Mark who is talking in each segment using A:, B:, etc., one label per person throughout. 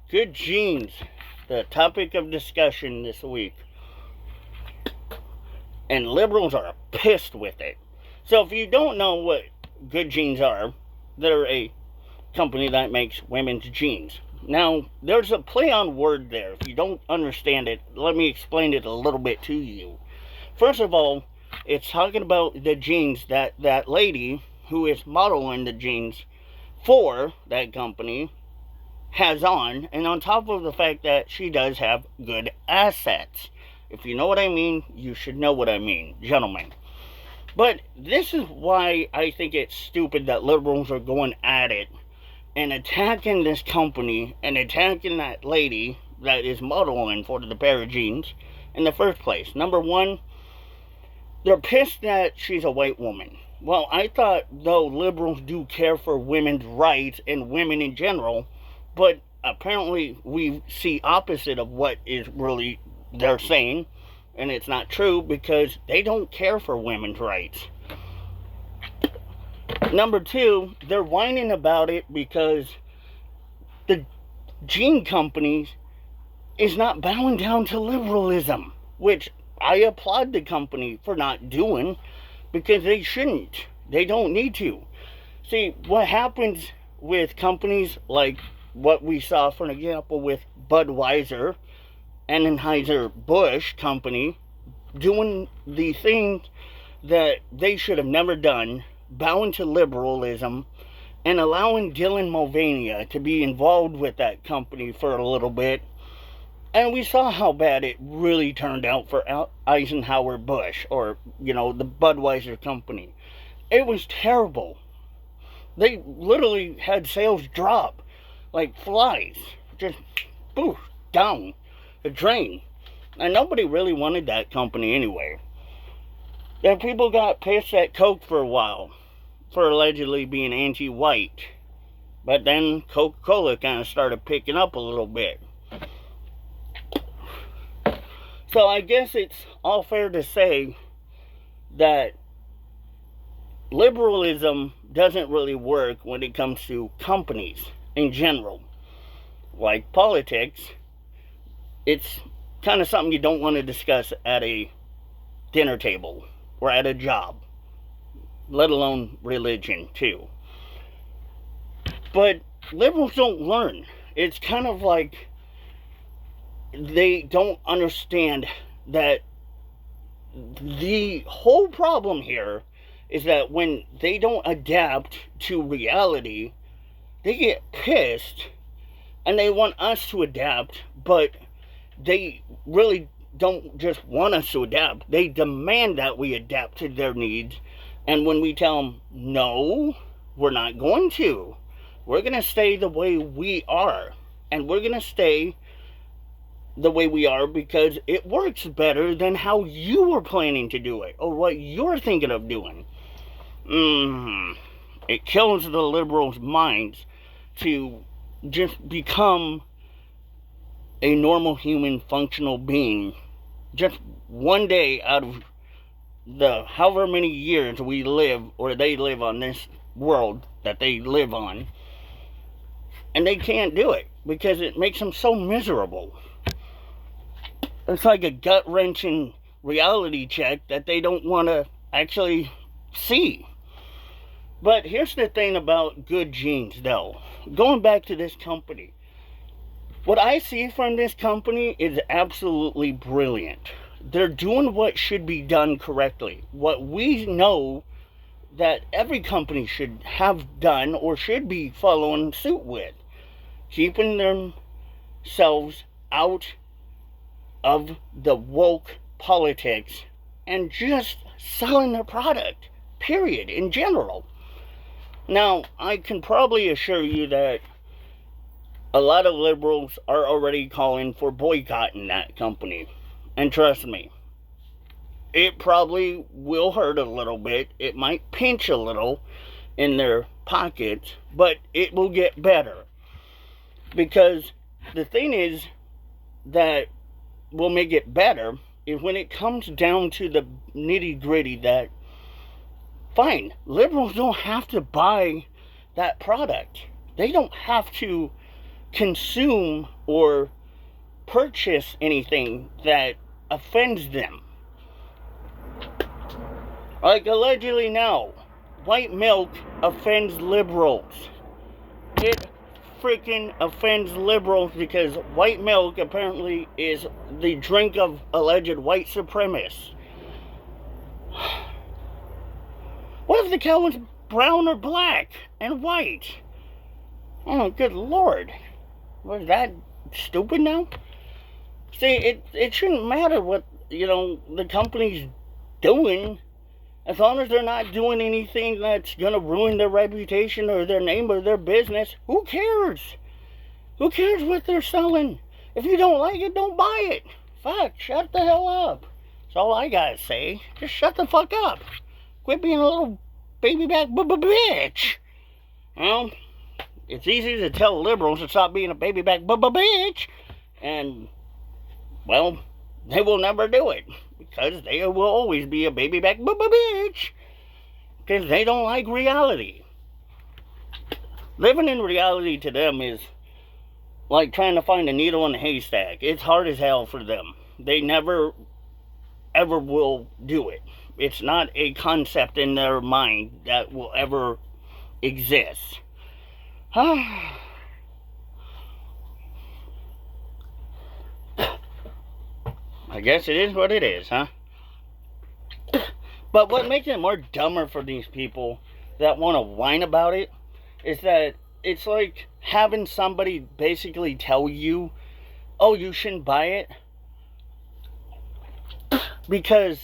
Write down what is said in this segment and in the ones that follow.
A: Good jeans, the topic of discussion this week. And liberals are pissed with it. So if you don't know what good jeans are, they're a company that makes women's jeans. Now, there's a play on word there. If you don't understand it, let me explain it a little bit to you. First of all, it's talking about the jeans that lady who is modeling the jeans for that company has on, and on top of the fact that she does have good assets. If you know what I mean, you should know what I mean, gentlemen. But this is why I think it's stupid that liberals are going at it and attacking this company and attacking that lady that is modeling for the pair of jeans in the first place. Number one, they're pissed that she's a white woman. Well, I thought, though, liberals do care for women's rights and women in general, but apparently we see opposite of what is really they're saying, and it's not true because they don't care for women's rights. Number two, they're whining about it because the jean companies is not bowing down to liberalism, which I applaud the company for not doing because they shouldn't. They don't need to. See, what happens with companies like what we saw, for example, with Budweiser, Anheuser-Busch company, doing the things that they should have never done, bowing to liberalism, and allowing Dylan Mulvaney to be involved with that company for a little bit. And we saw how bad it really turned out for Eisenhower-Busch, or, the Budweiser company. It was terrible. They literally had sales drop like flies, just poof, down the drain. And nobody really wanted that company anyway. Then people got pissed at Coke for a while for allegedly being anti-white. But then Coca-Cola kind of started picking up a little bit. So I guess it's all fair to say that liberalism doesn't really work when it comes to companies in general. Like politics, it's kind of something you don't want to discuss at a dinner table or at a job, let alone religion too. But liberals don't learn. It's kind of like they don't understand that the whole problem here is that when they don't adapt to reality, they get pissed and they want us to adapt, but they really don't just want us to adapt. They demand that we adapt to their needs. And when we tell them, no, we're not going to. We're going to stay the way we are. And we're going to stay the way we are because it works better than how you were planning to do it or what you're thinking of doing. It kills the liberals' minds to just become a normal human functional being just one day out of the however many years we live or they live on this world that they live on, and they can't do it because it makes them so miserable. It's like a gut-wrenching reality check that they don't want to actually see. But here's the thing about good jeans, though. Going back to this company, what I see from this company is absolutely brilliant. They're doing what should be done correctly. What we know that every company should have done or should be following suit with. Keeping themselves out of the woke politics and just selling their product, period, in general. Now, I can probably assure you that a lot of liberals are already calling for boycotting that company. And trust me, it probably will hurt a little bit. It might pinch a little in their pockets, but it will get better. Because the thing is that will make it better is when it comes down to the nitty-gritty that, fine, liberals don't have to buy that product. They don't have to consume or purchase anything that offends them. Like, allegedly now, white milk offends liberals. It freaking offends liberals because white milk apparently is the drink of alleged white supremacists. What if the cow was brown or black and white? Oh, good lord. Was that stupid now? See, it shouldn't matter what, the company's doing, as long as they're not doing anything that's gonna ruin their reputation or their name or their business. Who cares? Who cares what they're selling? If you don't like it, don't buy it. Fuck, shut the hell up. That's all I gotta say. Just shut the fuck up. Quit being a little baby back bitch. Well, it's easy to tell liberals to stop being a baby back bitch, and, well, they will never do it. Because they will always be a baby back bitch. Because they don't like reality. Living in reality to them is like trying to find a needle in a haystack. It's hard as hell for them. They never, ever will do it. It's not a concept in their mind that will ever exist. I guess it is what it is, huh? But what makes it more dumber for these people that want to whine about it is that it's like having somebody basically tell you, oh, you shouldn't buy it because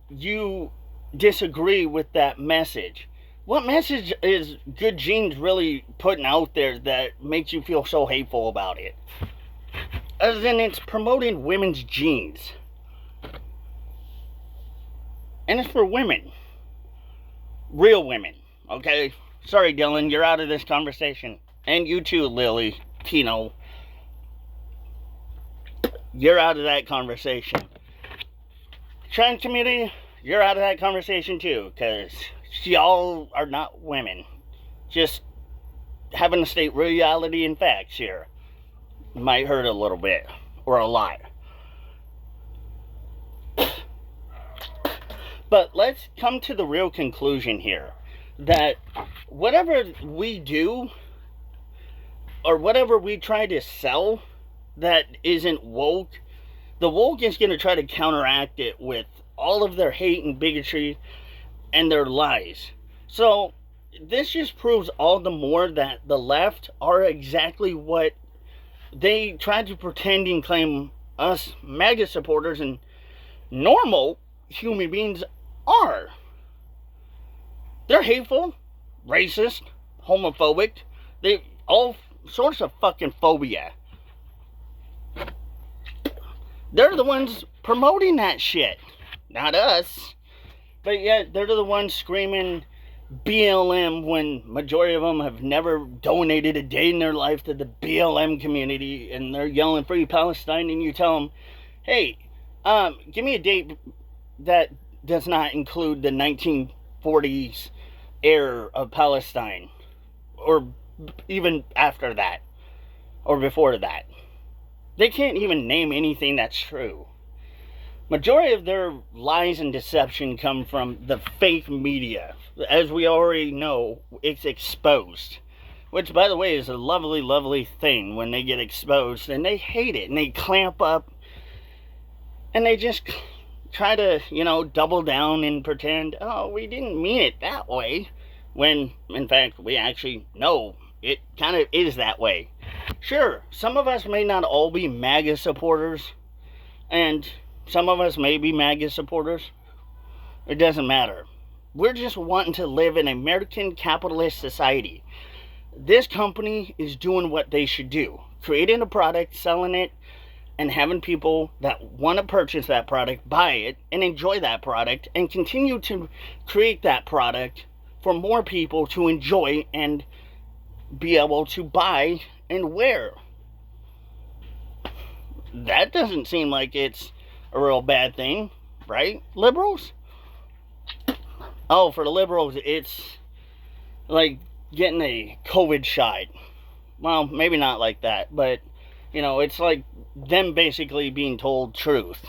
A: you disagree with that message. What message is Good Genes really putting out there that makes you feel so hateful about it? As in, it's promoting women's jeans. And it's for women. Real women, okay? Sorry, Dylan, you're out of this conversation. And you too, Lily, Tino. You're out of that conversation. Trans community, you're out of that conversation too, because y'all are not women. Just having to state reality and facts here might hurt a little bit, or a lot. But let's come to the real conclusion here, that whatever we do, or whatever we try to sell that isn't woke, the woke is going to try to counteract it with all of their hate and bigotry and their lies. So this just proves all the more that the left are exactly what they tried to pretend and claim us MAGA supporters and normal human beings are. They're hateful, racist, homophobic, they all sorts of fucking phobia. They're the ones promoting that shit, not us. But yet they're the ones screaming BLM when majority of them have never donated a day in their life to the BLM community, and they're yelling Free Palestine, and you tell them, hey, give me a date that does not include the 1940s era of Palestine, or even after that, or before that. They can't even name anything that's true. Majority of their lies and deception come from the fake media. As we already know, it's exposed. Which, by the way, is a lovely, lovely thing when they get exposed. And they hate it. And they clamp up. And they just try to, double down and pretend, oh, we didn't mean it that way. When, in fact, we actually know it kind of is that way. Sure, some of us may not all be MAGA supporters. And some of us may be MAGA supporters. It doesn't matter. We're just wanting to live in an American capitalist society. This company is doing what they should do. Creating a product, selling it, and having people that want to purchase that product buy it and enjoy that product and continue to create that product for more people to enjoy and be able to buy and wear. That doesn't seem like it's a real bad thing, right, liberals? Oh, for the liberals, it's like getting a COVID shot. Well, maybe not like that, but, it's like them basically being told truth.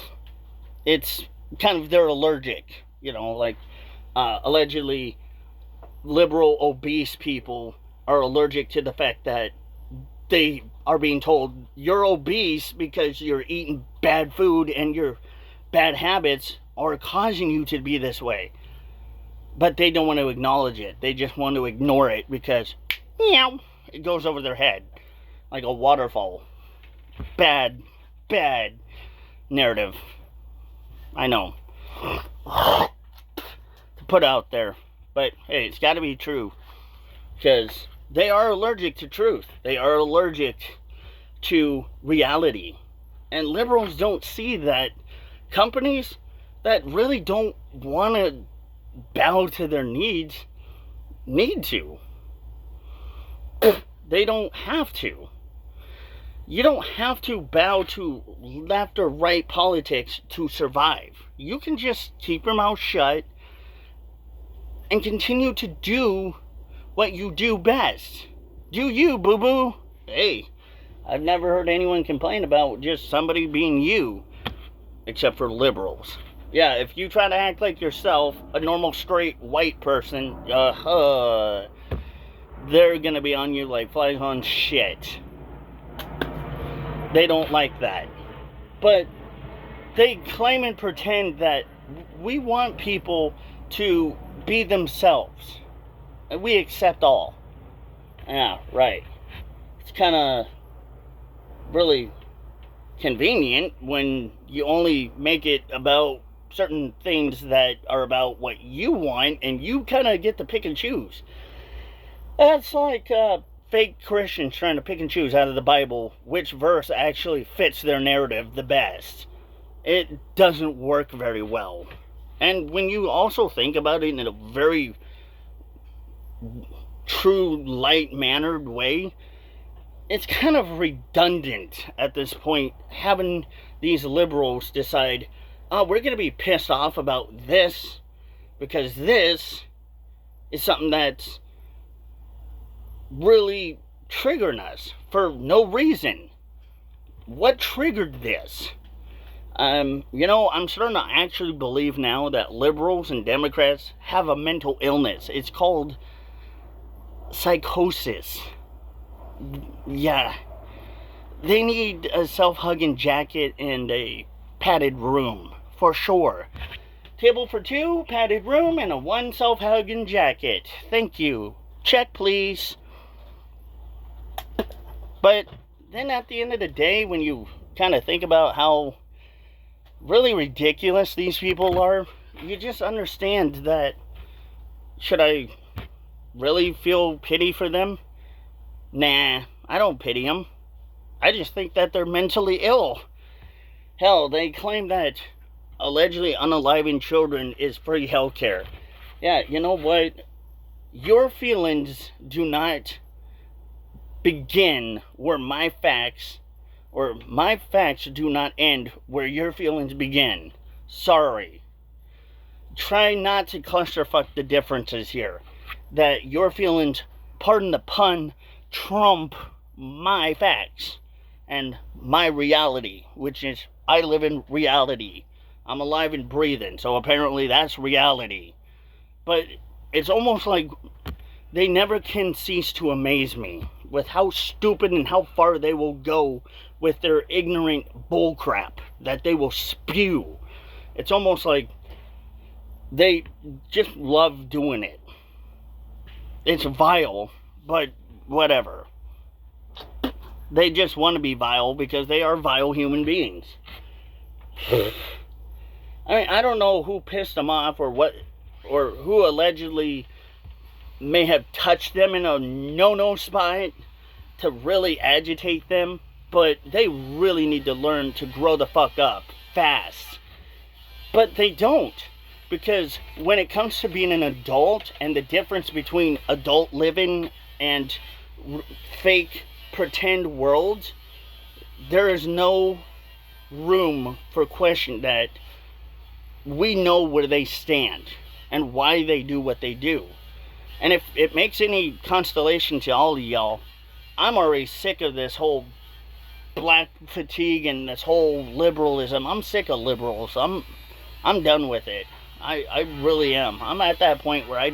A: It's kind of, they're allergic, like, allegedly liberal obese people are allergic to the fact that they are being told you're obese because you're eating bad food and your bad habits are causing you to be this way. But they don't want to acknowledge it. They just want to ignore it because, it goes over their head like a waterfall. Bad narrative. I know. To put out there. But, hey, it's got to be true. Because they are allergic to truth. They are allergic to reality. And liberals don't see that companies that really don't want to bow to their needs need to. They don't have to. You don't have to bow to left or right politics to survive. You can just keep your mouth shut and continue to do what you do best. Do you, boo-boo? Hey, I've never heard anyone complain about just somebody being you, except for liberals. Yeah, if you try to act like yourself, a normal, straight, white person, they're gonna be on you like flies on shit. They don't like that. But they claim and pretend that we want people to be themselves. And we accept all. Yeah, right. It's kind of really convenient when you only make it about certain things that are about what you want, and you kind of get to pick and choose. That's like fake Christians trying to pick and choose out of the Bible which verse actually fits their narrative the best. It doesn't work very well. And when you also think about it in a very true, light-mannered way, it's kind of redundant at this point, having these liberals decide, oh, we're going to be pissed off about this because this is something that's really triggering us for no reason. What triggered this? I'm starting to actually believe now that liberals and Democrats have a mental illness. It's called psychosis. Yeah. They need a self-hugging jacket and a padded room, for sure. Table for two, padded room, and a one self-hugging jacket. Thank you. Check, please. But then at the end of the day, when you kind of think about how really ridiculous these people are, you just understand that, should I really feel pity for them? Nah, I don't pity them. I just think that they're mentally ill. Hell, they claim that allegedly unaliving children is free healthcare. Yeah, you know what? Your feelings do not begin where my facts do not end where your feelings begin. Sorry. Try not to clusterfuck the differences here. That your feelings, pardon the pun, trump my facts and my reality, which is I live in reality. I'm alive and breathing, so apparently that's reality. But it's almost like they never can cease to amaze me with how stupid and how far they will go with their ignorant bullcrap that they will spew. It's almost like they just love doing it. It's vile, but whatever. They just want to be vile because they are vile human beings. I mean, I don't know who pissed them off or what, or who allegedly may have touched them in a no-no spot to really agitate them, but they really need to learn to grow the fuck up fast. But they don't, because when it comes to being an adult and the difference between adult living and fake pretend worlds, there is no room for question that we know where they stand and why they do what they do. And if it makes any constellation to all of y'all, I'm already sick of this whole black fatigue and this whole liberalism. I'm sick of liberals. I'm done with it. I really am. I'm at that point where I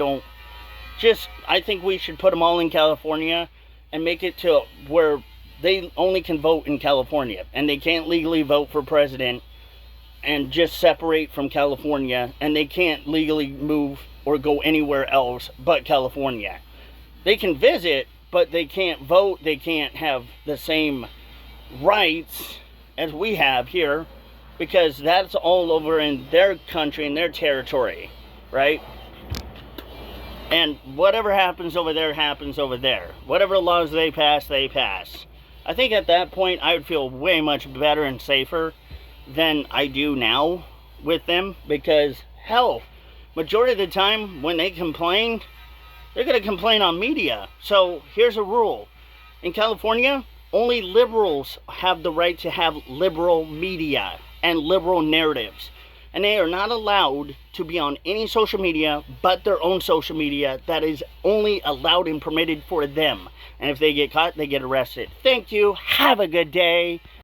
A: think we should put them all in California and make it to where they only can vote in California and they can't legally vote for president, and just separate from California, and they can't legally move or go anywhere else but California. They can visit, but they can't vote. They can't have the same rights as we have here, because that's all over in their country, in their territory, right? And whatever happens over there happens over there. Whatever laws they pass, they pass. I think at that point I would feel way much better and safer than I do now with them, because hell, majority of the time when they complain, they're going to complain on media. So here's a rule. In California, only liberals have the right to have liberal media and liberal narratives. And they are not allowed to be on any social media but their own social media that is only allowed and permitted for them. And if they get caught, they get arrested. Thank you. Have a good day.